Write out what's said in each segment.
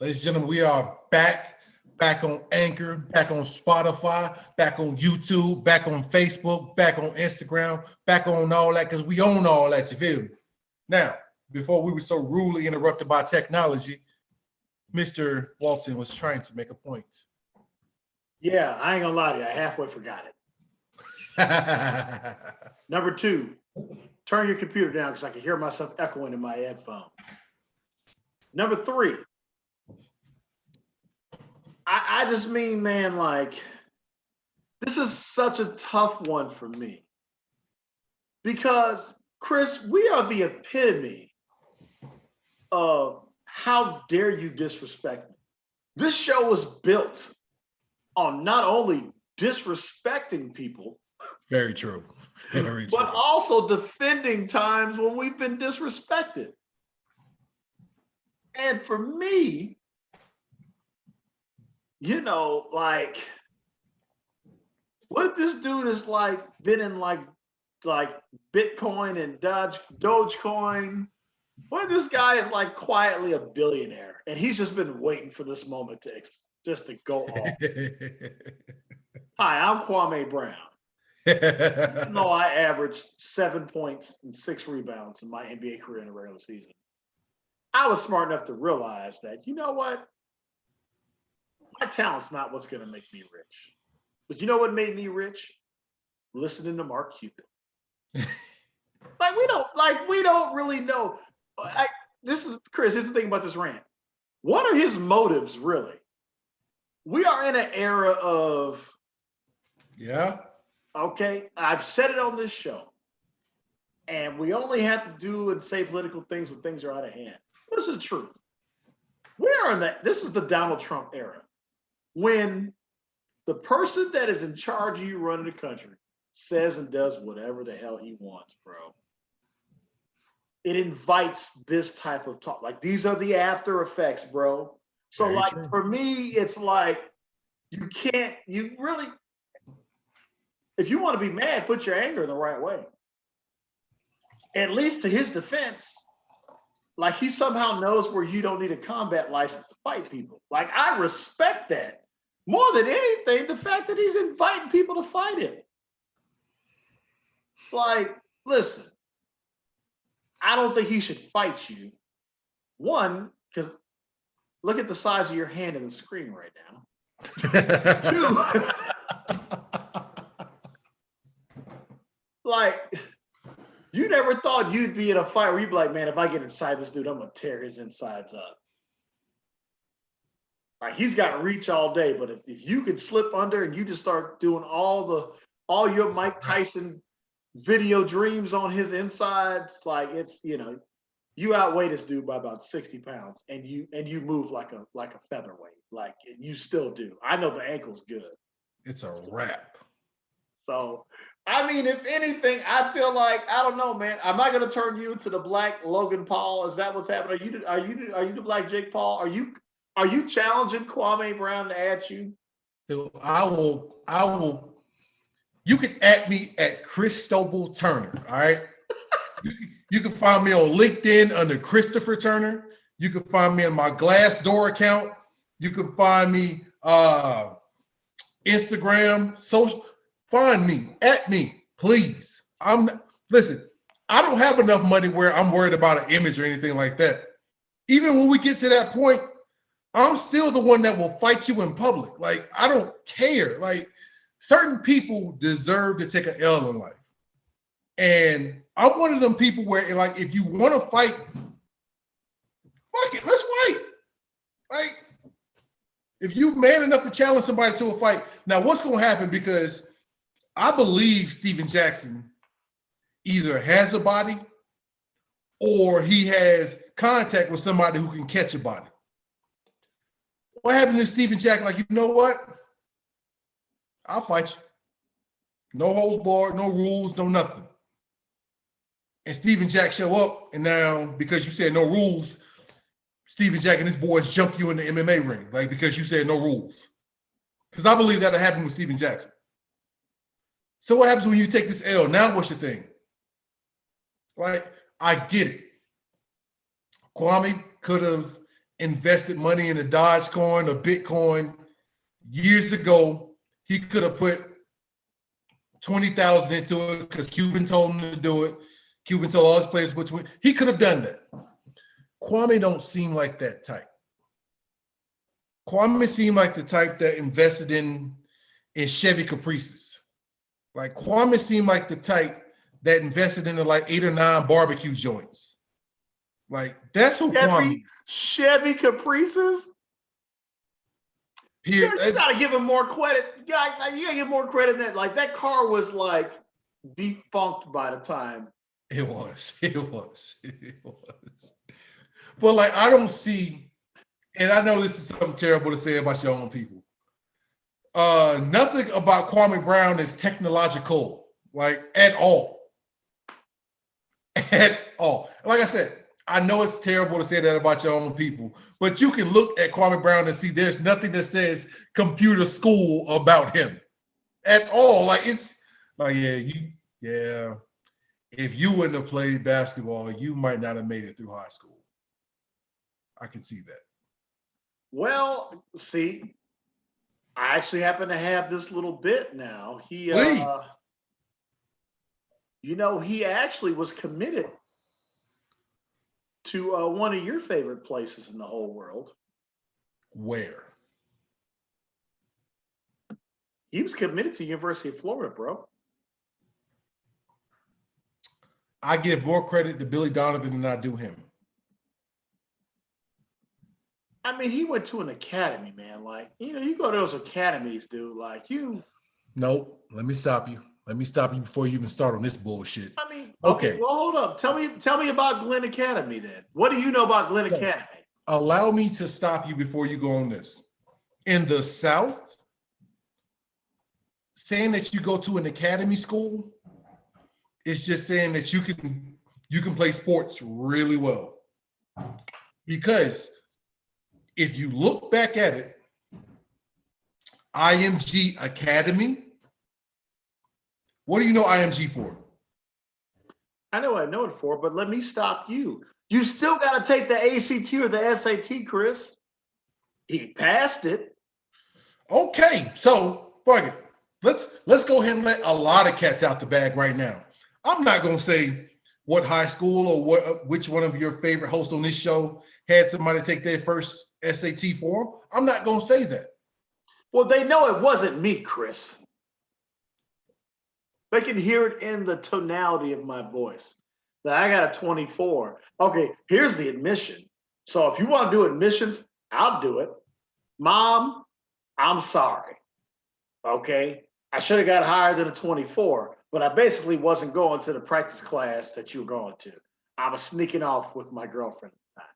Ladies and gentlemen, we are back on Anchor, back on Spotify, back on YouTube, back on Facebook, back on Instagram, back on all that, because we own all that, you feel me? Now, before we were so rudely interrupted by technology, Mr. Walton was trying to make a point. Yeah, I ain't gonna lie to you. I halfway forgot it. Number 2, turn your computer down because I can hear myself echoing in my headphones. Number 3, I just mean, man, like, this is such a tough one for me. Because, Chris, we are the epitome of how dare you disrespect me. This show was built on not only disrespecting people, very true. Very true. But also defending times when we've been disrespected. And for me, you know, like, what if this dude is like been in like Bitcoin and Dogecoin? What if this guy is like quietly a billionaire and he's just been waiting for this moment just to go off? Hi, I'm Kwame Brown. No, I averaged 7 points and 6 rebounds in my NBA career in the regular season. I was smart enough to realize that, you know what? My talent's not what's going to make me rich. But you know what made me rich? Listening to Mark Cuban. we don't really know. Chris, here's the thing about this rant. What are his motives, really? We are in an era of... Yeah. Okay, I've said it on this show. And we only have to do and say political things when things are out of hand. This is the truth. We are in that. This is the Donald Trump era. When the person that is in charge of you running the country says and does whatever the hell he wants, bro. It invites this type of talk. Like, these are the after effects, bro. So, very like, true. for me, it's like, if you want to be mad, put your anger in the right way. At least to his defense, like, he somehow knows where you don't need a combat license to fight people. Like, I respect that. More than anything, the fact that he's inviting people to fight him. Like, listen, I don't think he should fight you. One, because look at the size of your hand in the screen right now. 2, like, you never thought you'd be in a fight where you'd be like, man, if I get inside this dude, I'm going to tear his insides up. Like, he's got reach all day, but if you could slip under and you just start doing all your Mike Tyson video dreams on his insides, like, it's, you know, you outweigh this dude by about 60 pounds and you move like a featherweight. Like, you still do. I know the ankle's good. It's a wrap. So, I mean, if anything, I feel like, I don't know, man. Am I going to turn you into the black Logan Paul? Is that what's happening? Are you the black Jake Paul? Are you challenging Kwame Brown to at you? So I will. You can at me at Christopher Turner. All right. You can find me on LinkedIn under Christopher Turner. You can find me on my Glassdoor account. You can find me Instagram, social. Find me, at me, please. Listen, I don't have enough money where I'm worried about an image or anything like that. Even when we get to that point, I'm still the one that will fight you in public. Like, I don't care. Like, certain people deserve to take an L in life. And I'm one of them people where, like, if you want to fight, fuck it, let's fight. Like, if you're man enough to challenge somebody to a fight, now what's going to happen? Because I believe Steven Jackson either has a body or he has contact with somebody who can catch a body. What happened to Steven Jackson? Like, you know what? I'll fight you. No holds barred, no rules, no nothing. And Steven Jack show up, and now because you said no rules, Steven Jack and his boys jump you in the MMA ring, like, because you said no rules. Because I believe that'll happen with Steven Jackson. So what happens when you take this L? Now what's your thing? Like, I get it. Kwame could have invested money in a Dogecoin or Bitcoin years ago, he could have put 20,000 into it because Cuban told him to do it. Cuban told all his players between. He could have done that. Kwame don't seem like that type. Kwame seemed like the type that invested in Chevy Caprices. Like Kwame seemed like the type that invested in like 8 or 9 barbecue joints. Like that's who Kwame. Chevy Caprices. Here, you gotta give him more credit. You gotta give more credit than that. Like that car was like defunct by the time. It was. But like I don't see, and I know this is something terrible to say about your own people. Nothing about Kwame Brown is technological, like at all. At all. Like I said, I know it's terrible to say that about your own people, but you can look at Kwame Brown and see there's nothing that says computer school about him at all. Like it's like, yeah. If you wouldn't have played basketball, you might not have made it through high school. I can see that. Well, see, I actually happen to have this little bit now. He actually was committed to one of your favorite places in the whole world. Where? He was committed to University of Florida, bro. I give more credit to Billy Donovan than I do him. I mean, he went to an academy, man. Like, you go to those academies, dude. Like, you. Nope. Let me stop you. Let me stop you before you even start on this bullshit. I mean, okay. Well, hold up. Tell me about Glenn Academy then. What do you know about Glenn Academy? Allow me to stop you before you go on this. In the South, saying that you go to an academy school is just saying that you can play sports really well. Because if you look back at it, IMG Academy, what do you know IMG for? I know it for, but let me stop you. You still got to take the ACT or the SAT, Chris. He passed it. Okay, so fuck it. Let's go ahead and let a lot of cats out the bag right now. I'm not gonna say what high school or which one of your favorite hosts on this show had somebody take their first SAT for them. I'm not gonna say that. Well, they know it wasn't me, Chris. They can hear it in the tonality of my voice. That I got a 24. Okay, here's the admission. So if you want to do admissions, I'll do it. Mom, I'm sorry. Okay, I should have got higher than a 24. But I basically wasn't going to the practice class that you were going to. I was sneaking off with my girlfriend at the time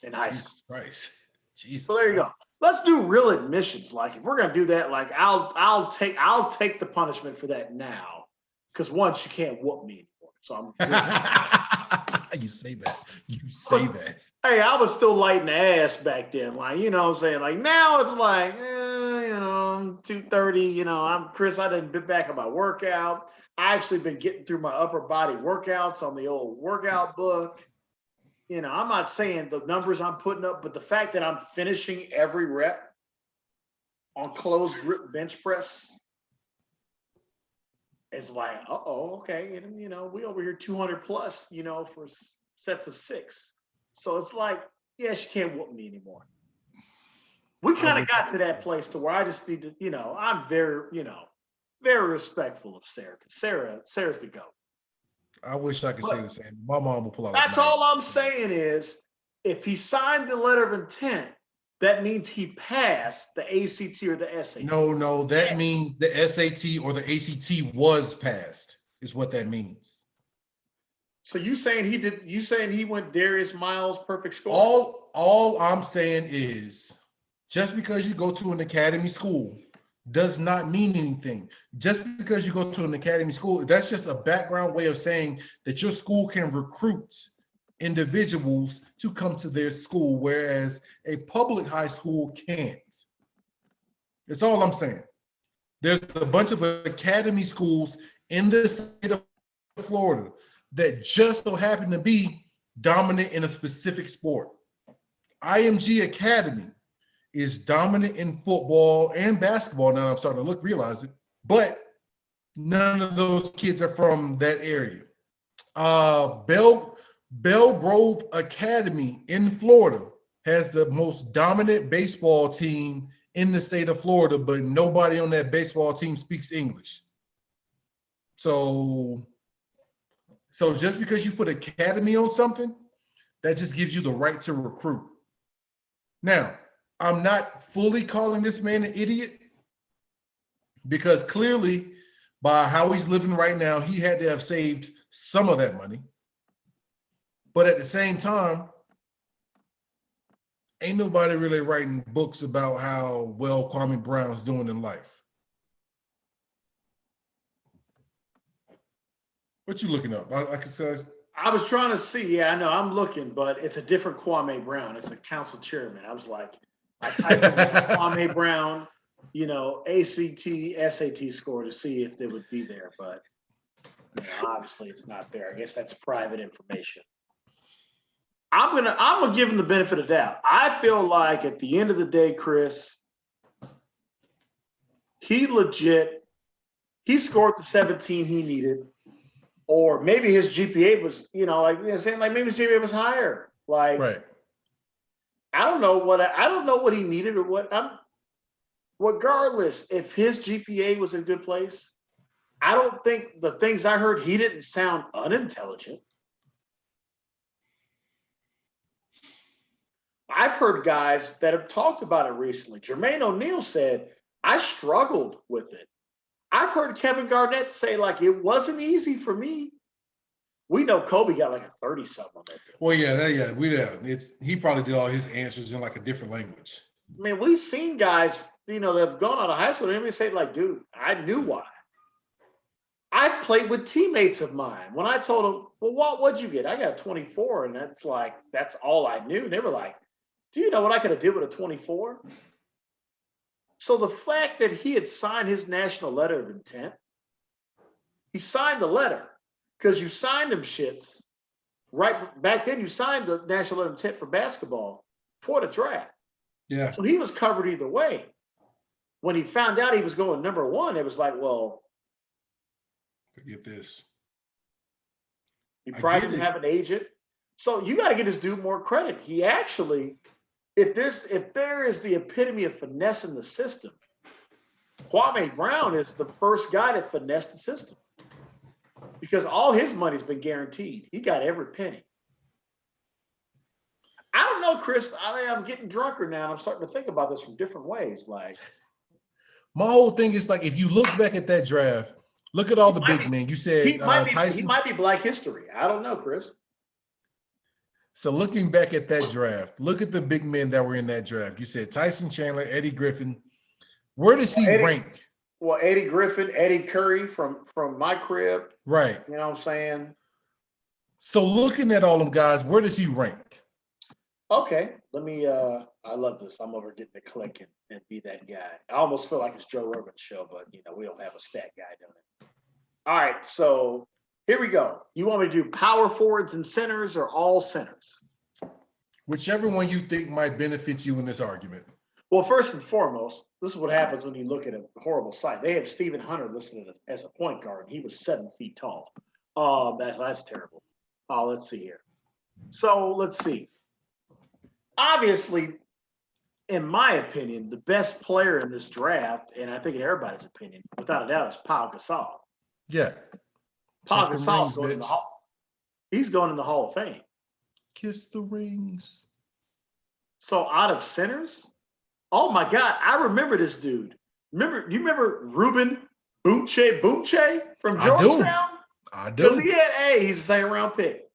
in high school. Christ. Jesus. So there you go. Let's do real admissions. Like if we're gonna do that, like I'll take the punishment for that now. Because once you can't whoop me anymore. So I'm You say that. You say that. Hey, I was still lighting the ass back then. Like, you know what I'm saying? Like now it's like 2:30, I'm Chris. I didn't been back on my workout. I actually been getting through my upper body workouts on the old workout book. I'm not saying the numbers I'm putting up, but the fact that I'm finishing every rep on closed grip bench press is like, okay. And, we over here 200 plus, for sets of 6. So it's like, yeah, she can't whoop me anymore. We kind of got to that place to where I just need to, I'm very, very respectful of Sarah. Sarah's the GOAT. I wish I could say the same. My mom will pull out. That's all I'm saying is, if he signed the letter of intent, that means he passed the ACT or the SAT. No, that means the SAT or the ACT was passed, is what that means. So you saying he did? You saying he went Darius Miles perfect score? All I'm saying is, just because you go to an academy school does not mean anything. Just because you go to an academy school, that's just a background way of saying that your school can recruit individuals to come to their school, whereas a public high school can't. That's all I'm saying. There's a bunch of academy schools in the state of Florida that just so happen to be dominant in a specific sport. IMG Academy is dominant in football and basketball. Now I'm starting to realize it, but none of those kids are from that area. Belgrove Academy in Florida has the most dominant baseball team in the state of Florida, but nobody on that baseball team speaks English. So just because you put academy on something, that just gives you the right to recruit. Now, I'm not fully calling this man an idiot because clearly by how he's living right now, he had to have saved some of that money. But at the same time, ain't nobody really writing books about how well Kwame Brown's doing in life. What you looking up? I can say. I was trying to see. Yeah, I know. I'm looking, but it's a different Kwame Brown. It's a council chairman. I was like, I typed in Kwame Brown, ACT, SAT score to see if they would be there, but obviously it's not there. I guess that's private information. I'm gonna give him the benefit of the doubt. I feel like at the end of the day, Chris, he scored the 17 he needed. Or maybe his GPA was, maybe his GPA was higher. Like, right. I don't know what he needed or what. Regardless, if his GPA was in a good place, I don't think the things I heard, he didn't sound unintelligent. I've heard guys that have talked about it recently. Jermaine O'Neal said, I struggled with it. I've heard Kevin Garnett say, like, it wasn't easy for me. We know Kobe got like a 30-something on that. Well, he probably did all his answers in like a different language. I mean, we've seen guys, that have gone out of high school and they say, like, dude, I knew why. I've played with teammates of mine. When I told them, well, what'd you get? I got a 24, and that's all I knew. And they were like, do you know what I could have did with a 24? So the fact that he had signed his national letter of intent, he signed the letter because you signed them shits right back then. You signed the national letter of intent for basketball for the draft. Yeah. So he was covered either way. When he found out he was going number one, it was like, well, forget this. He probably didn't have an agent. So you got to get this dude more credit. He actually, if there is the epitome of finesse in the system, Kwame Brown is the first guy that finessed the system because all his money's been guaranteed. He got every penny. I don't know, Chris. I'm getting drunker now. I'm starting to think about this from different ways. Like, my whole thing is like, if you look back at that draft, look at all the big men. You said Tyson. He might be Black history. I don't know, Chris. So looking back at that draft, look at the big men that were in that draft. You said Tyson Chandler, Eddie Griffin. Where does he rank? Well, Eddie Griffin, Eddie Curry from my crib. Right. You know what I'm saying? So looking at all them guys, where does he rank? Okay. Let me I love this. I'm over getting the click and be that guy. I almost feel like it's Joe Rogan's show, but we don't have a stat guy doing it. All right, so here we go. You want me to do power forwards and centers or all centers? Whichever one you think might benefit you in this argument. Well, first and foremost, this is what happens when you look at a horrible site. They have Stephen Hunter listed as a point guard. He was 7 feet tall. That's terrible. Let's see here. So let's see. Obviously, in my opinion, the best player in this draft, and I think in everybody's opinion, without a doubt, is Pau Gasol. Yeah. Pau Gasol's going in the Hall. He's going in the Hall of Fame. Kiss the rings. So out of centers, oh my God, I remember this dude. Do you remember Ruben Boomche from Georgetown? I do. Because he's a second round pick.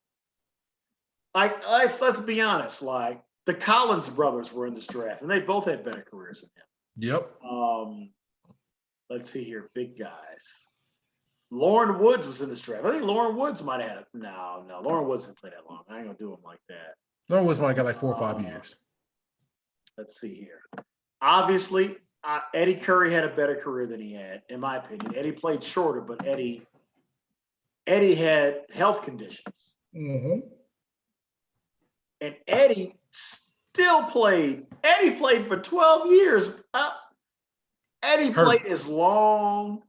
Like, let's be honest, like the Collins brothers were in this draft, and they both had better careers than him. Yep. Let's see here, big guys. Lauren Woods was in this draft. I think Lauren Woods might have had it. No, Lauren Woods didn't play that long. I ain't gonna do him like that. Lauren Woods might have got like 4 or 5 years. Let's see here. Obviously, Eddie Curry had a better career than he had, in my opinion. Eddie played shorter, but Eddie had health conditions. Mm-hmm. And Eddie still played. Eddie played for 12 years. Eddie Hurt. played as long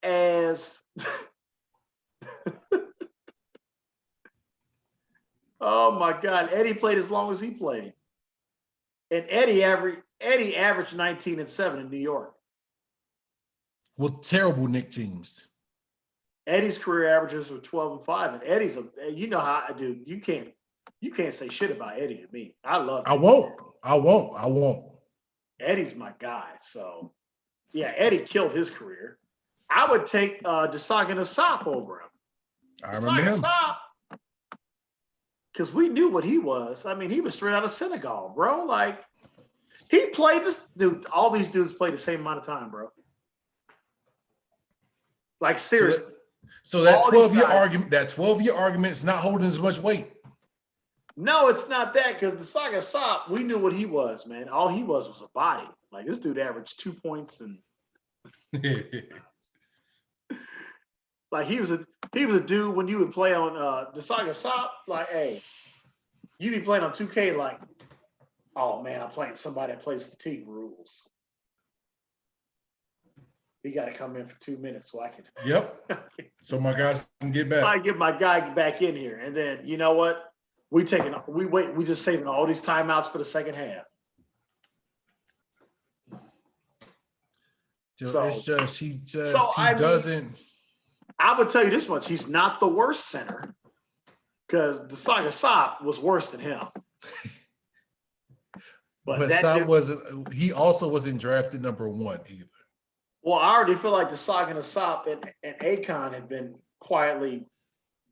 as oh my God, Eddie played as long as he played. And Eddie averaged 19-7 in New York. With terrible Knick teams. Eddie's career averages were 12-5, and Eddie's you know how I do. You can't say shit about Eddie to me. I love I Eddie. won't. Eddie's my guy. So yeah, Eddie killed his career. I would take Desaga Asop over him. I remember him. Because we knew what he was. I mean, he was straight out of Senegal, bro. Like, he played this dude. All these dudes played the same amount of time, bro. Like, seriously. So that 12-year argument is not holding as much weight. No, it's not that, because Desaga Asop, we knew what he was, man. All he was a body. Like, this dude averaged 2 points and like he was a dude when you would play on Desaga Asop, like, hey, you be playing on 2K like, oh man, I'm playing somebody that plays fatigue rules. He got to come in for 2 minutes so I can. Yep. So my guys can get back. I get my guy back in here, and then you know what? We just saving all these timeouts for the second half. It's just he doesn't. I would tell you this much: he's not the worst center, because Desaga Asop was worse than him. But Asop wasn't. He also wasn't drafted number 1 either. Well, I already feel like Desaga Asop and Akon had been quietly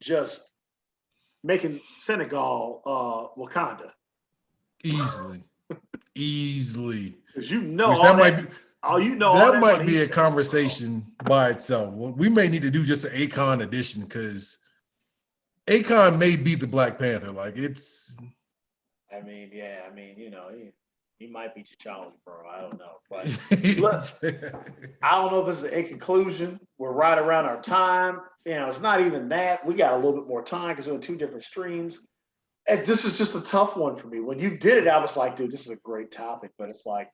just making Senegal Wakanda. Easily. Because you know that might be a conversation by itself. Well, we may need to do just an Akon edition, because Akon may be the Black Panther. Like, it's. I mean, yeah. I mean, you know, he might be T'Challa, bro. I don't know. But look, I don't know if this is a conclusion. We're right around our time. You know, it's not even that. We got a little bit more time because we're in 2 different streams. And this is just a tough one for me. When you did it, I was like, dude, this is a great topic. But it's like,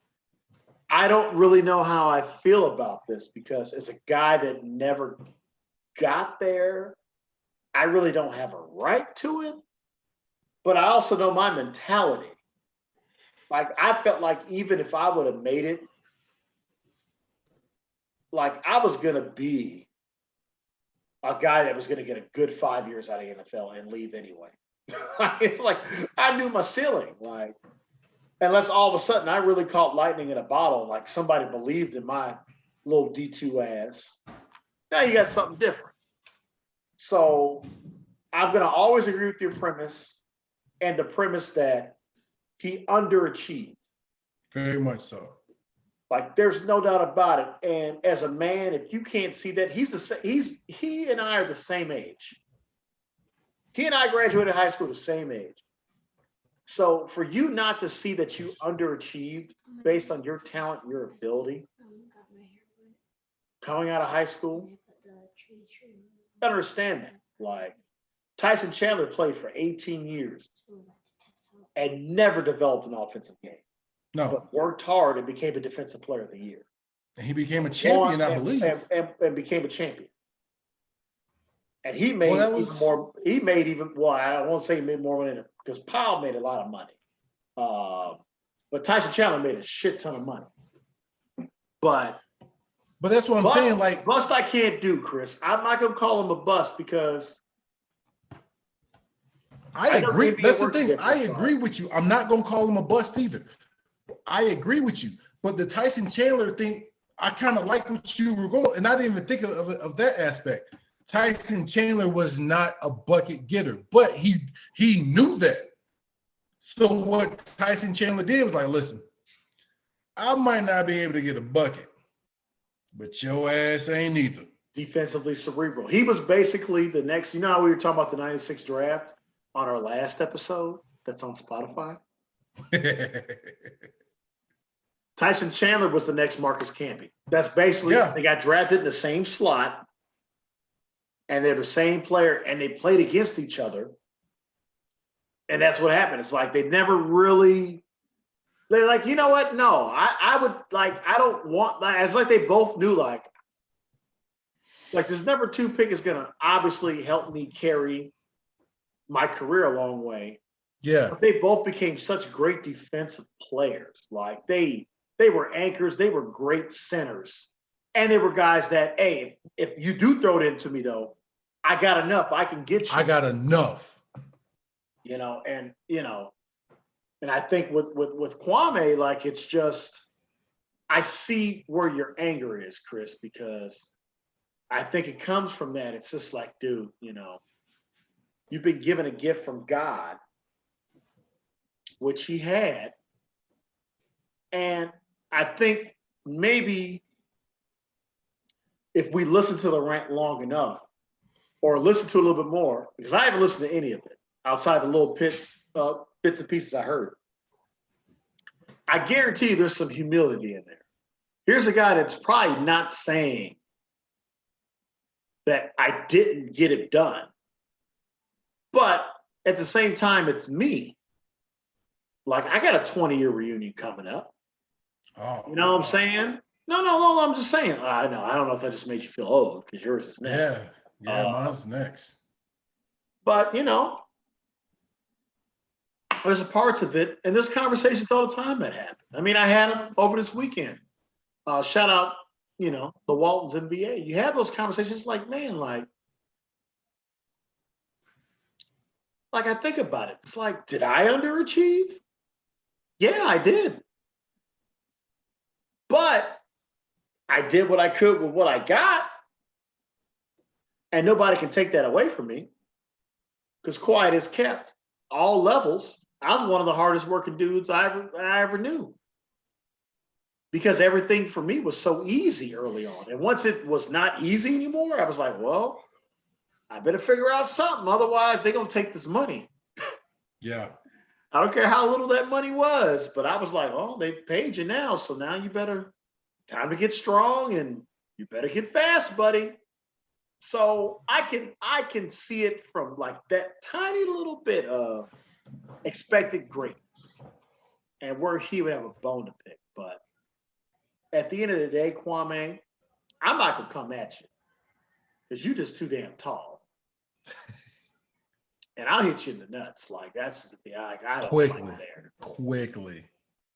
I don't really know how I feel about this, because as a guy that never got there, I really don't have a right to it. But I also know my mentality. Like, I felt like even if I would have made it, like, I was going to be a guy that was going to get a good 5 years out of the NFL and leave anyway. It's like, I knew my ceiling. Like, unless all of a sudden I really caught lightning in a bottle, like somebody believed in my little D2 ass. Now you got something different. So I'm going to always agree with your premise, and the premise that he underachieved. Very much so. Like, there's no doubt about it. And as a man, if you can't see that, he and I are the same age. He and I graduated high school the same age. So for you not to see that you underachieved based on your talent, your ability, coming out of high school, I understand that. Like, Tyson Chandler played for 18 years and never developed an offensive game. No. But worked hard and became a defensive player of the year. And he became a champion, I believe. And became a champion. And he made I won't say he made more money, because Powell made a lot of money. But Tyson Chandler made a shit ton of money. But that's what I'm saying. Like, bust I can't do, Chris. I'm not gonna call him a bust, because I agree. That's the thing. I agree with you. I'm not gonna call him a bust either. I agree with you. But the Tyson Chandler thing, I kind of like what you were going, and I didn't even think of that aspect. Tyson Chandler was not a bucket getter, but he knew that. So what Tyson Chandler did was like, listen, I might not be able to get a bucket, but your ass ain't either. Defensively cerebral. He was basically the next, you know how we were talking about the 96 draft on our last episode that's on Spotify? Tyson Chandler was the next Marcus Camby. That's basically, They got drafted in the same slot, and they're the same player, and they played against each other. And that's what happened. It's like they never really They're like, you know what? No, I would like, I don't want like, it's like they both knew like this number 2 pick is gonna obviously help me carry my career a long way. Yeah. But they both became such great defensive players. Like they were anchors, they were great centers. And they were guys that, hey, if you do throw it into me though, I got enough. I can get you. I got enough. And I think with Kwame, like it's just I see where your anger is, Chris, because I think it comes from that. It's just like, dude, you've been given a gift from God, which he had. And I think maybe if we listen to the rant long enough or listen to it a little bit more, because I haven't listened to any of it outside the little bits and pieces I heard. I guarantee you there's some humility in there. Here's a guy that's probably not saying that I didn't get it done. But at the same time, it's me. Like, I got a 20-year reunion coming up. Oh, you know what I'm saying? No, I'm just saying. I know. I don't know if that just made you feel old because yours is next. Yeah, mine's next. But, there's a parts of it, and there's conversations all the time that happen. I mean, I had them over this weekend. Shout out, the Waltons and VA. You have those conversations like, man, like I think about it. It's like, did I underachieve? Yeah, I did. But I did what I could with what I got. And nobody can take that away from me. Because quiet is kept. All levels. I was one of the hardest working dudes I ever knew. Because everything for me was so easy early on. And once it was not easy anymore, I was like, well, I better figure out something. Otherwise, they're going to take this money. Yeah. I don't care how little that money was. But I was like, oh, they paid you now. So now you better, time to get strong and you better get fast, buddy. So I can see it from like that tiny little bit of expected greatness. And where he would have a bone to pick. But at the end of the day, Kwame, I'm not going to come at you because you're just too damn tall. And I'll hit you in the nuts. Like, that's just, I don't Quickly. like there. Quickly.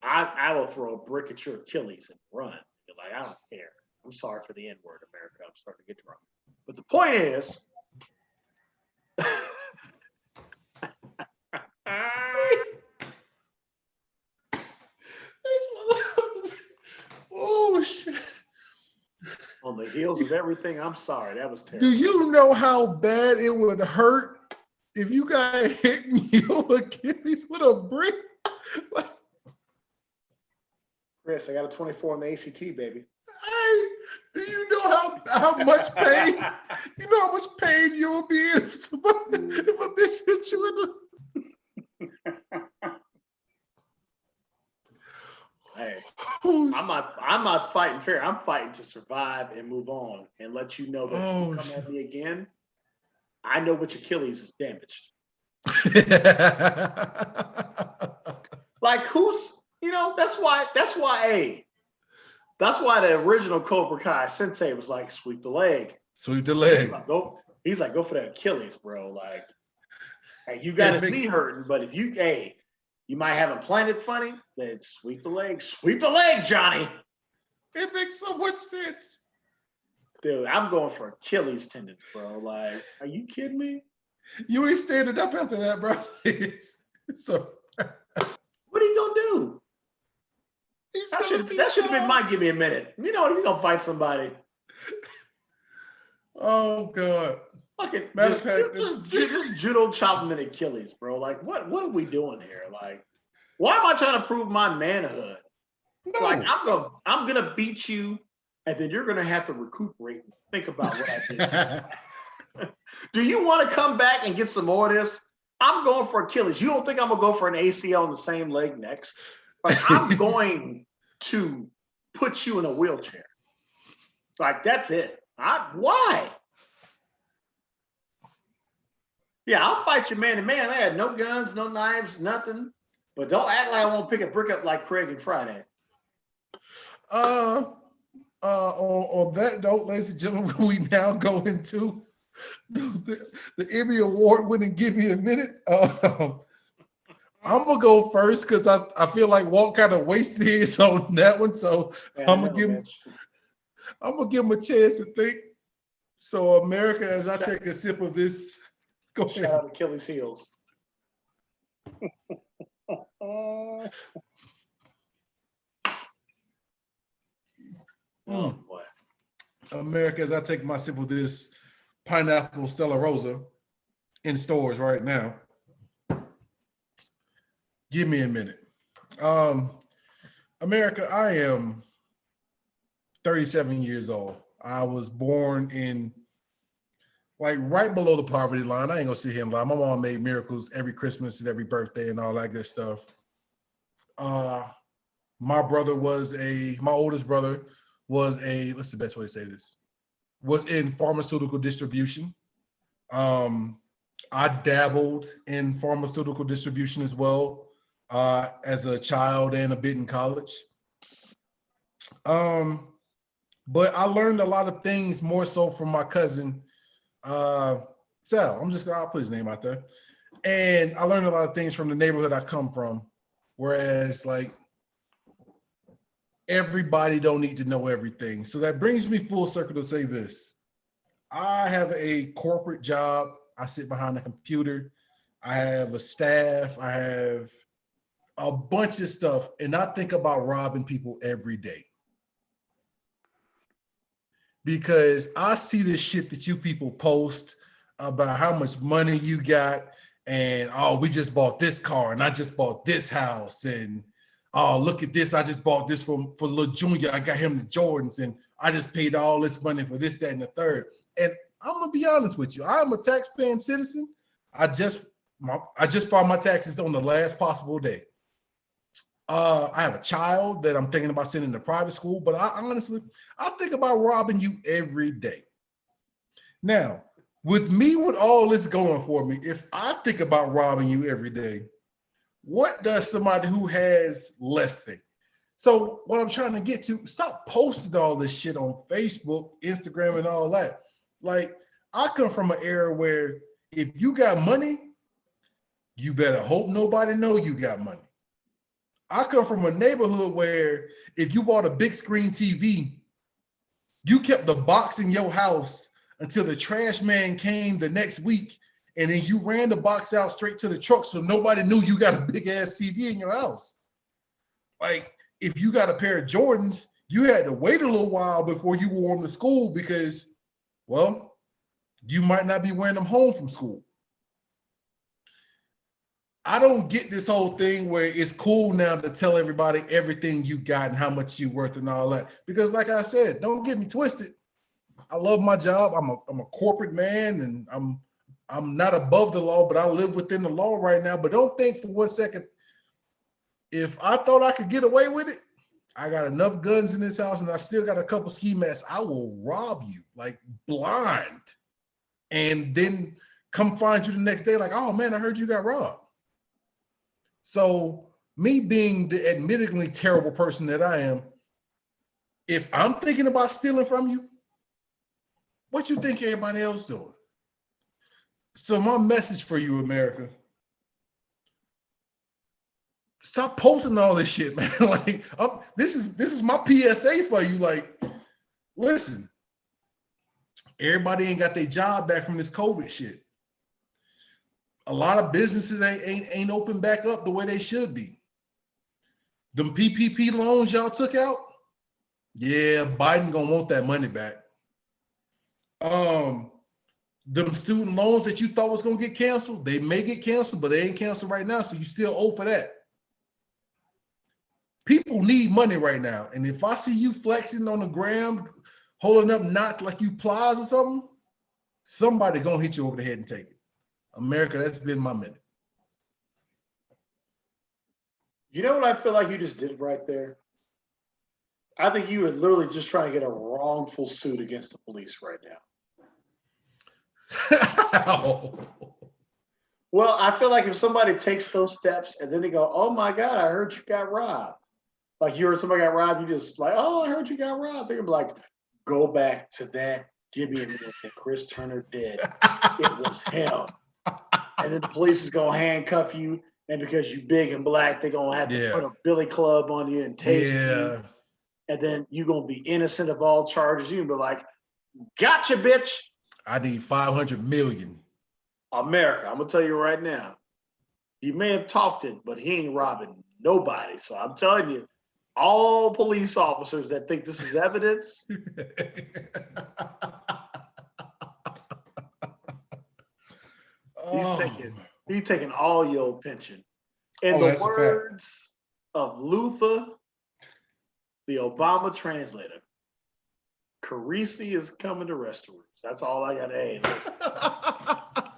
I will throw a brick at your Achilles and run. You're like, I don't care. I'm sorry for the N-word, America. I'm starting to get drunk. But the point is, oh shit. on the heels of everything, I'm sorry. That was terrible. Do you know how bad it would hurt if you got hit in your Achilles with a brick? Chris, I got a 24 on the ACT, baby. Hey, do you know how much pain? You know how much pain you will be in if a bitch hits you in the. Hey, I'm not fighting fair. I'm fighting to survive and move on and let you know that if you come at me again, I know which Achilles is damaged. Like who's, that's why the original Cobra Kai sensei was like, sweep the leg. Sweep the leg. He's like, go for that Achilles, bro. Like, hey, you got his knee hurting, but if you might have him planted funny, then sweep the leg. Sweep the leg, Johnny. It makes so much sense. Dude, I'm going for Achilles tendons, bro. Like, are you kidding me? You ain't standing up after that, bro. So what are you gonna do? That should have been my give me a minute. You know what? If you're gonna fight somebody. Oh God. Fucking just judo chop him in Achilles, bro. Like, what are we doing here? Like, why am I trying to prove my manhood? No. Like, I'm gonna beat you, and then you're gonna have to recuperate and think about what I did to you. Do you want to come back and get some more of this? I'm going for Achilles. You don't think I'm gonna go for an ACL on the same leg next? Like, I'm going to put you in a wheelchair. Like, that's it. Why? Yeah, I'll fight you man to man. I had no guns, no knives, nothing. But don't act like I won't pick a brick up like Craig and Friday. On that note, ladies and gentlemen, we now go into the Emmy Award winning Give Me a Minute. I'm gonna go first because I feel like Walt kind of wasted his on that one, so I'm gonna give him a chance to think. So, America, as I take a sip of this, go ahead. Shout out Achilles' heels. Oh boy. America, as I take my sip of this pineapple Stella Rosa in stores right now. Give me a minute. America, I am 37 years old. I was born in like right below the poverty line. I ain't gonna sit here and lie. My mom made miracles every Christmas and every birthday and all that good stuff. My oldest brother was what's the best way to say this? Was in pharmaceutical distribution. I dabbled in pharmaceutical distribution as well as a child and a bit in college. But I learned a lot of things more so from my cousin, Sal. I'll put his name out there. And I learned a lot of things from the neighborhood I come from. Whereas like everybody don't need to know everything. So that brings me full circle to say this. I have a corporate job. I sit behind a computer. I have a staff. I have a bunch of stuff. And I think about robbing people every day. Because I see this shit that you people post about how much money you got and, oh, we just bought this car and I just bought this house and, oh, look at this. I just bought this for little Junior. I got him the Jordans and I just paid all this money for this, that, and the third. And I'm going to be honest with you. I'm a tax-paying citizen. I just filed my taxes on the last possible day. I have a child that I'm thinking about sending to private school, but I think about robbing you every day. Now, with all this going for me, if I think about robbing you every day, what does somebody who has less think? So what I'm trying to get to, stop posting all this shit on Facebook, Instagram, and all that. Like, I come from an era where if you got money, you better hope nobody know you got money. I come from a neighborhood where if you bought a big screen TV, you kept the box in your house until the trash man came the next week, and then you ran the box out straight to the truck so nobody knew you got a big ass TV in your house. Like, if you got a pair of Jordans, you had to wait a little while before you wore them to school because, well, you might not be wearing them home from school. I don't get this whole thing where it's cool now to tell everybody everything you got and how much you're worth and all that. Because like I said, don't get me twisted. I love my job. I'm a corporate man and I'm not above the law, but I live within the law right now. But don't think for 1 second, if I thought I could get away with it, I got enough guns in this house and I still got a couple ski masks. I will rob you like blind and then come find you the next day like, oh man, I heard you got robbed. So me being the admittedly terrible person that I am, if I'm thinking about stealing from you, what you think everybody else doing? So my message for you, America, stop posting all this shit, man. Like, this is my PSA for you. Like, listen, everybody ain't got their job back from this COVID shit. A lot of businesses ain't open back up the way they should be. Them PPP loans y'all took out, yeah, Biden gonna want that money back. Them student loans that you thought was gonna get canceled, they may get canceled, but they ain't canceled right now, so you still owe for that. People need money right now, and if I see you flexing on the gram, holding up knots like you plies or something, somebody gonna hit you over the head and take it. America, that's been my minute. You know what I feel like you just did right there? I think you were literally just trying to get a wrongful suit against the police right now. Well, I feel like if somebody takes those steps and then they go, "Oh my God, I heard you got robbed," like you heard somebody got robbed, you just like, "Oh, I heard you got robbed." They're gonna be like, "Go back to that Gibby and Chris Turner did. It was him." And then the police is gonna handcuff you, and because you big and black, they're gonna have to Yeah. put a billy club on you and taser you, Yeah. and then you're gonna be innocent of all charges. You can be like, "Gotcha, bitch." I need 500 million. America, I'm gonna tell you right now, he may have talked it, but he ain't robbing nobody. So I'm telling you, all police officers that think this is evidence, Oh. he's taking all your pension. In Oh, the that's a fact. words of Luther, the Obama translator, Carisi is coming to restaurants. That's all I got to add.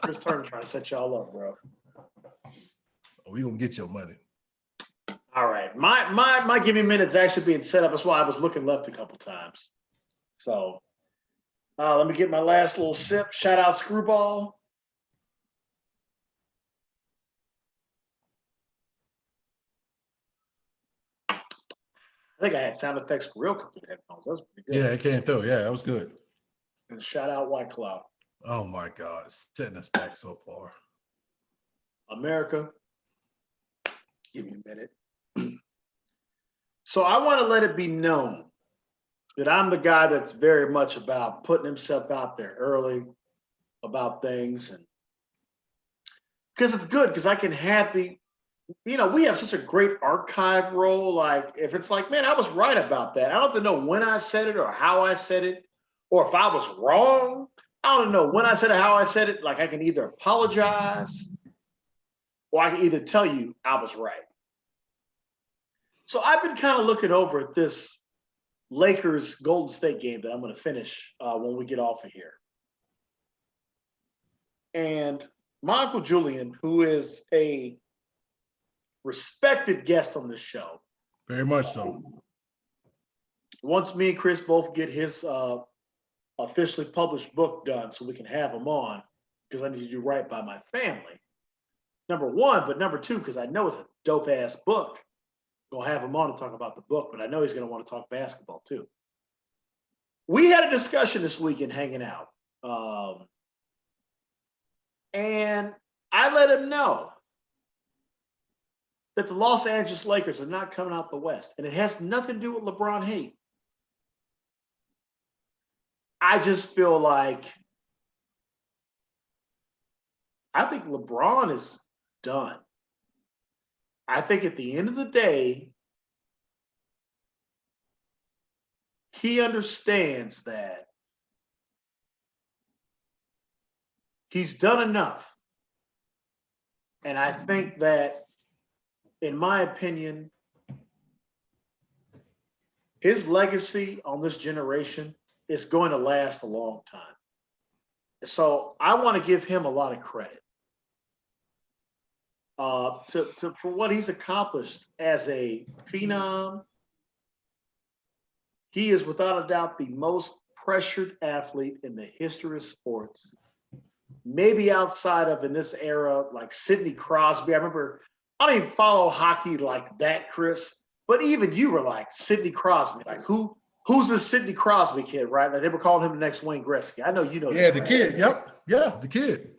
Chris Turner trying to set y'all up, bro. We gonna get your money. All right. My give me minutes actually being set up. That's why I was looking left a couple times. So let me get my last little sip. Shout out Screwball. I think I had sound effects for real complete headphones. That's pretty good. Yeah, it came through. Yeah, that was good. And shout out White Cloud. Oh my God, it's setting us back so far. America, give me a minute. So I want to let it be known that I'm the guy that's very much about putting himself out there early about things, and because it's good because I can have we have such a great archive role. Like if it's like, man, I was right about that. I don't have to know when I said it or how I said it, or if I was wrong. I don't know when I said it, how I said it. Like I can either apologize or I can either tell you I was right. So I've been kind of looking over at this Lakers Golden State game that I'm going to finish when we get off of here. And my Uncle Julian, who is a respected guest on this show. Very much so. Once me and Chris both get his officially published book done so we can have him on, because I need to do right by my family. Number one, but number two, because I know it's a dope ass book. I'm gonna have him on to talk about the book, but I know he's gonna want to talk basketball too. We had a discussion this weekend hanging out. And I let him know that the Los Angeles Lakers are not coming out the West. And it has nothing to do with LeBron hate. I just feel like I think LeBron is done. I think at the end of the day, he understands that he's done enough. And I think that, in my opinion, his legacy on this generation is going to last a long time. So I want to give him a lot of credit for what he's accomplished as a phenom. He is without a doubt the most pressured athlete in the history of sports. Maybe outside of in this era, like Sidney Crosby. I remember, I don't even follow hockey like that, Chris. But even you were like Sidney Crosby. Like who's this Sidney Crosby kid, right? Like they were calling him the next Wayne Gretzky. I know you know. Yeah, that, the right? kid. Yep. Yeah, the kid.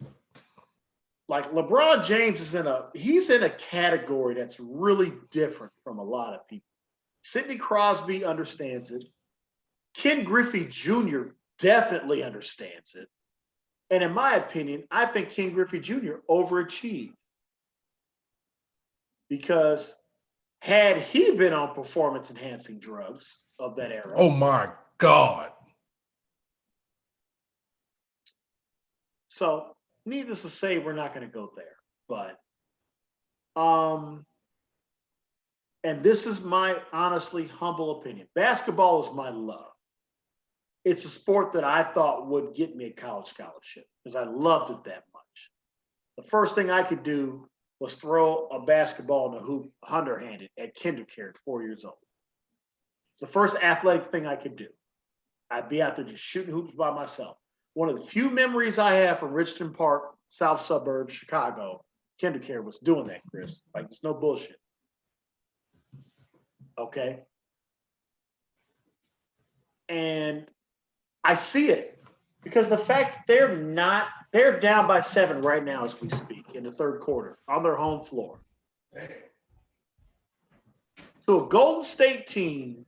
Like LeBron James is he's in a category that's really different from a lot of people. Sidney Crosby understands it. Ken Griffey Jr. definitely understands it. And in my opinion, I think Ken Griffey Jr. overachieved. Because had he been on performance-enhancing drugs of that era. Oh my God. So, needless to say, we're not going to go there. But, and this is my honestly humble opinion. Basketball is my love. It's a sport that I thought would get me a college scholarship because I loved it that much. The first thing I could do was throw a basketball in a hoop underhanded at kindergarten, 4 years old. It's the first athletic thing I could do. I'd be out there just shooting hoops by myself. One of the few memories I have from Richmond Park, south suburb, Chicago, Kendrick Care was doing that, Chris. Like, it's no bullshit. Okay. And I see it because the fact that they're down by 7 right now as we speak in the third quarter on their home floor. To a Golden State team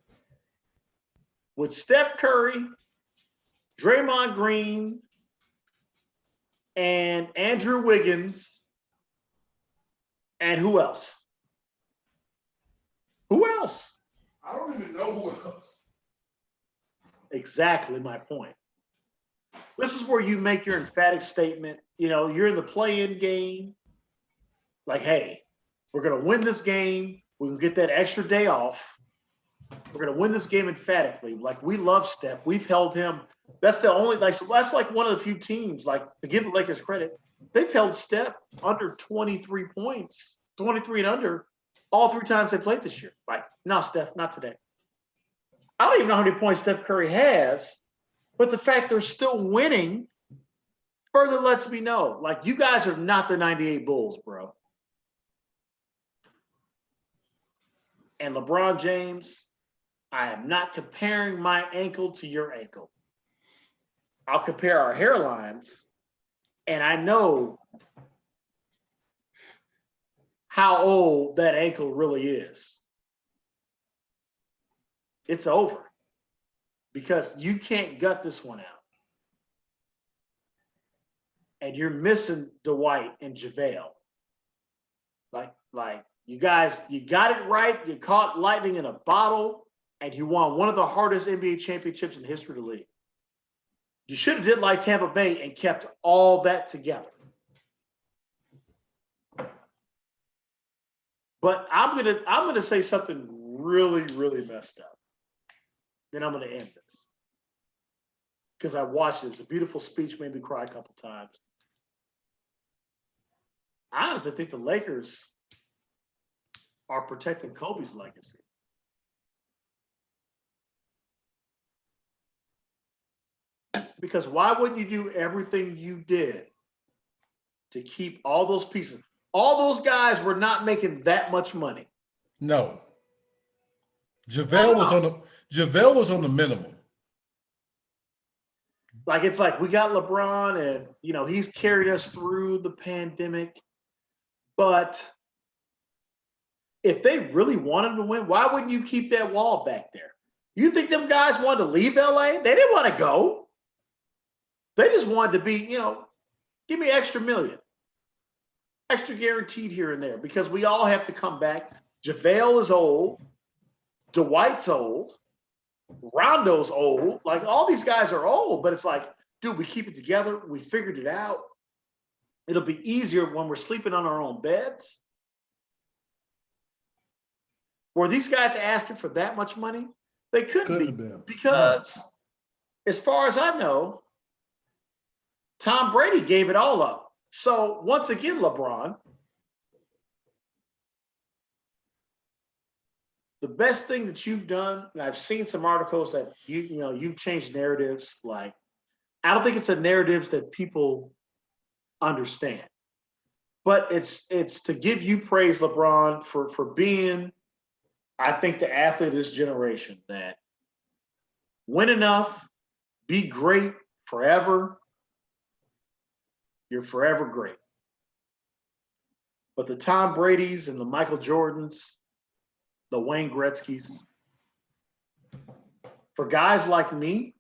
with Steph Curry, Draymond Green, and Andrew Wiggins, and who else? Who else? I don't even know who else. Exactly my point. This is where you make your emphatic statement. You know, you're in the play-in game. Like, hey, we're going to win this game. We can get that extra day off. We're going to win this game emphatically. Like, we love Steph. We've held him. That's the only, like, so that's like one of the few teams, like, to give the Lakers credit, they've held Steph under 23 points, 23 and under, all 3 times they played this year. Like, no, Steph, not today. I don't even know how many points Steph Curry has, but the fact they're still winning further lets me know, like, you guys are not the 98 Bulls, bro. And LeBron James, I am not comparing my ankle to your ankle. I'll compare our hairlines, and I know how old that ankle really is. It's over because you can't gut this one out. And you're missing Dwight and JaVale. Like you guys, you got it right. You caught lightning in a bottle, and you won one of the hardest NBA championships in the history of the league. You should have did like Tampa Bay and kept all that together. But I'm gonna say something really, really messed up. Then I'm gonna end this. Because I watched it. It was a beautiful speech, made me cry a couple times. I honestly think the Lakers are protecting Kobe's legacy. Because why wouldn't you do everything you did to keep all those pieces? All those guys were not making that much money. No. JaVale was on the minimum. Like, it's like we got LeBron and, you know, he's carried us through the pandemic. But if they really wanted to win, why wouldn't you keep that wall back there? You think them guys wanted to leave LA? They didn't want to go. They just wanted to be, you know, give me extra million. Extra guaranteed here and there because we all have to come back. JaVale is old. Dwight's old. Rondo's old. Like, all these guys are old, but it's like, dude, we keep it together. We figured it out. It'll be easier when we're sleeping on our own beds. Were these guys asking for that much money? They couldn't be because, as far as I know, Tom Brady gave it all up. So once again, LeBron, the best thing that you've done, and I've seen some articles that you've changed narratives. Like, I don't think it's a narrative that people understand, but it's to give you praise, LeBron, for being, I think, the athlete of this generation that win enough, be great forever. You're forever great. But the Tom Bradys and the Michael Jordans, the Wayne Gretzkys, for guys like me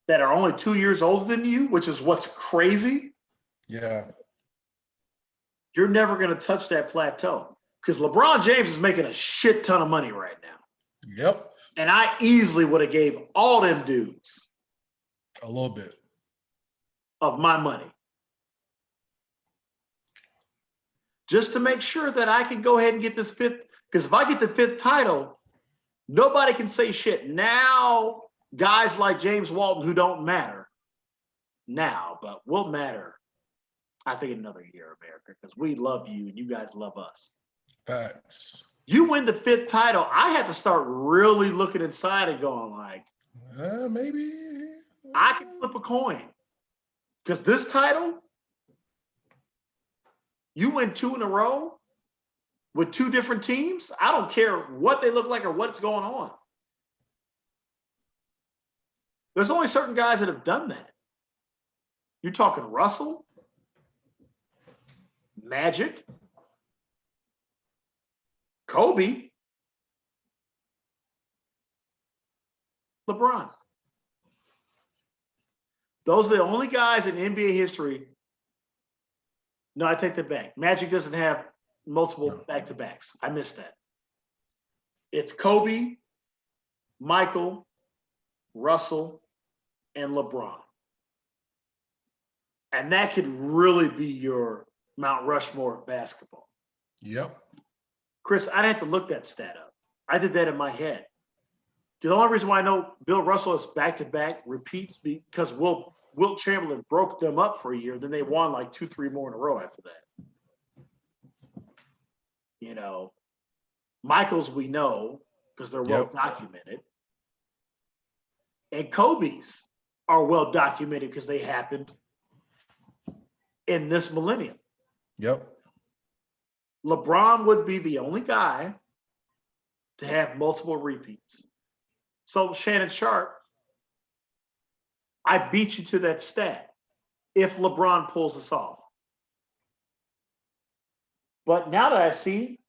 that are only 2 years older than you, which is what's crazy. Yeah. You're never going to touch that plateau because LeBron James is making a shit ton of money right now. Yep. And I easily would have gave all them dudes a little bit of my money just to make sure that I can go ahead and get this 5th. Because if I get the 5th title, nobody can say shit. Now, guys like James Walton, who don't matter now, but will matter, I think, in another year, America, because we love you and you guys love us. Facts. You win the 5th title, I had to start really looking inside and going like, maybe I can flip a coin. Because this title, You win 2 in a row with 2 different teams. I don't care what they look like or what's going on. There's only certain guys that have done that. You're talking Russell, Magic, Kobe, LeBron. Those are the only guys in NBA history. No, I take that back. Magic doesn't have multiple back-to-backs. I missed that. It's Kobe, Michael, Russell, and LeBron. And that could really be your Mount Rushmore of basketball. Yep. Chris, I'd have to look that stat up. I did that in my head. The only reason why I know Bill Russell has back-to-back repeats because Wilt Chamberlain broke them up for a year. Then they won like 2-3 more in a row after that. You know, Michael's we know because they're well documented. And Kobe's are well documented because they happened in this millennium. Yep. LeBron would be the only guy to have multiple repeats. So Shannon Sharp, I beat you to that stat if LeBron pulls us off. But now that I see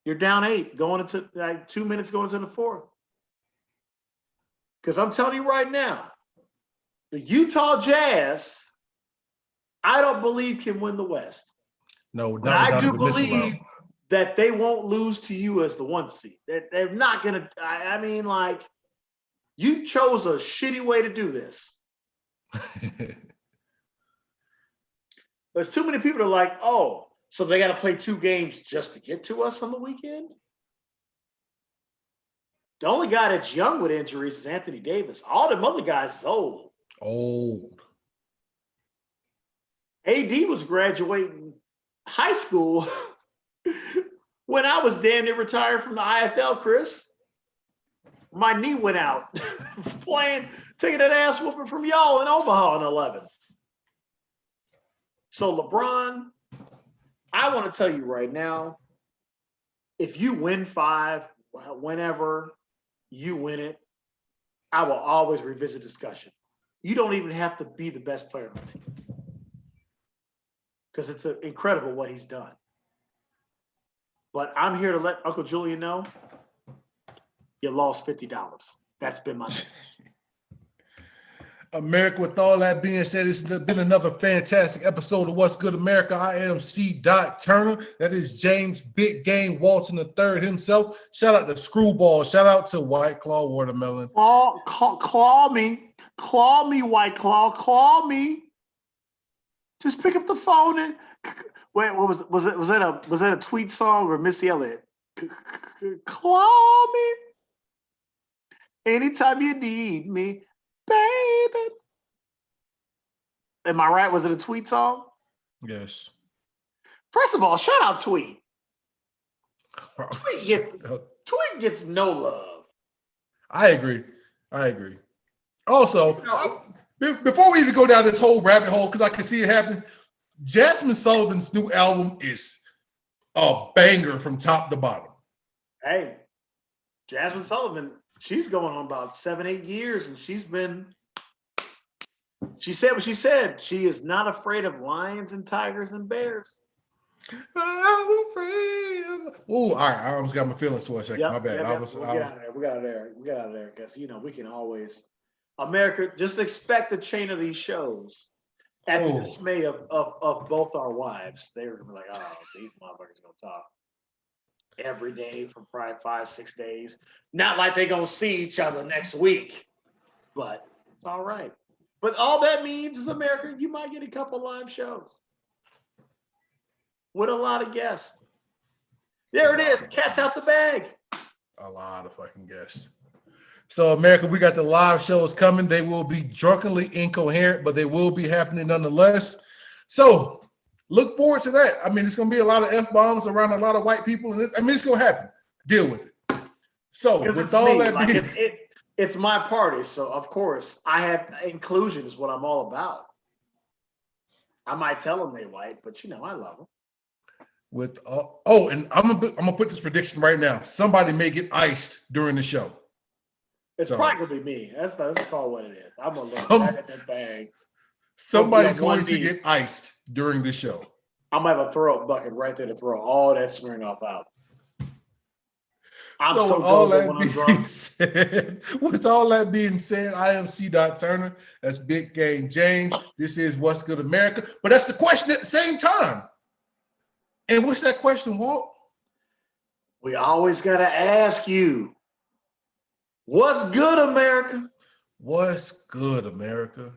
you're down 8, going into like 2 minutes going into the 4th. Because I'm telling you right now, the Utah Jazz, I don't believe can win the West. No, but I do Donovan Mitchell believe that they won't lose to you as the 1 seed. They're not going to, I mean, like, you chose a shitty way to do this. There's too many people that are like, oh, so they got to play 2 games just to get to us on the weekend? The only guy that's young with injuries is Anthony Davis. All them other guys is old. Old. AD was graduating high school when I was damn near retired from the IFL, Chris. My knee went out taking that ass whooping from y'all in Omaha in 11. So LeBron, I want to tell you right now, if you win 5, whenever you win it, I will always revisit discussion. You don't even have to be the best player on the team because it's incredible what he's done. But I'm here to let Uncle Julian know you lost $50. That's been my America, with all that being said, it's been another fantastic episode of What's Good America. I am C. Turner. That is James Big Game Walton III himself. Shout out to Screwball. Shout out to White Claw Watermelon. Claw me, White Claw, claw me. Just pick up the phone and wait. What was that a tweet song or Missy Elliott? Claw me anytime you need me, baby. Am I right? Was it a Tweet song? Yes. First of all, shout out Tweet. Tweet gets no love. I agree. Also, before we even go down this whole rabbit hole, because I can see it happening, Jasmine Sullivan's new album is a banger from top to bottom. Hey, Jasmine Sullivan, she's going on about 7-8 years, and she said what she said. She is not afraid of lions and tigers and bears. I'm afraid. Oh, all right. I almost got my feelings for a second. My bad. We got out of there. Because, we can always. America, just expect a chain of these shows at the dismay of both our wives. They were going to be like, oh, these motherfuckers going to talk every day for probably 5-6 days. Not like they're going to see each other next week. But it's all right. But all that means is, America, you might get a couple live shows with a lot of guests. There it is. Cat's out the bag. A lot of fucking guests. So, America, we got the live shows coming. They will be drunkenly incoherent, but they will be happening nonetheless. So, look forward to that. I mean, it's going to be a lot of F-bombs around a lot of white people. And it's going to happen. Deal with it. So, with all that being... It's my party, so of course I have inclusion is what I'm all about. I might tell them they white, but I love them. with and I'm gonna put this prediction right now. Somebody may get iced during the show. It's So- probably gonna be me. That's call what it is. I'm gonna look Some- back at that thing. Somebody's One going to knee. get iced during the show. I'm gonna have a throw up bucket right there to throw all that smearing off out. I'm so with all gullible when I'm that drunk. being said, with all that being said, I am C. Turner. That's Big Game James. This is What's Good America. But that's the question at the same time. And what's that question, Walt? We always gotta ask you, what's good, America? What's good, America?